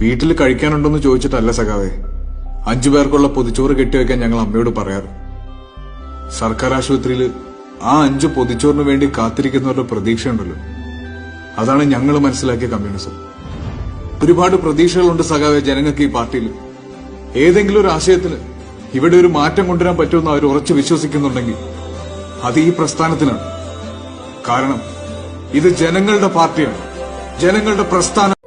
വീട്ടിൽ കഴിക്കാനുണ്ടോന്ന് ചോദിച്ചിട്ടല്ല സഖാവേ, 5 പേർക്കുള്ള പൊതിച്ചോറ് കെട്ടിവെക്കാൻ ഞങ്ങൾ അമ്മയോട് പറയാറ്. സർക്കാർ ആശുപത്രിയിൽ ആ 5 പൊതിച്ചോറിന് വേണ്ടി കാത്തിരിക്കുന്നവരുടെ പ്രതീക്ഷയുണ്ടല്ലോ, അതാണ് ഞങ്ങൾ മനസ്സിലാക്കിയ കമ്മ്യൂണിസം. ഒരുപാട് പ്രതീക്ഷകളുണ്ട് സഖാവെ ജനങ്ങൾക്ക് ഈ പാർട്ടിയിൽ. ഏതെങ്കിലും ഒരു ആശയത്തിന് ഇവിടെ ഒരു മാറ്റം കൊണ്ടുവരാൻ പറ്റുമെന്ന് അവർ ഉറച്ചു വിശ്വസിക്കുന്നുണ്ടെങ്കിൽ അത് ഈ പ്രസ്ഥാനത്തിനാണ്. കാരണം ഇത് ജനങ്ങളുടെ പാർട്ടിയാണ്, ജനങ്ങളുടെ പ്രസ്ഥാനം.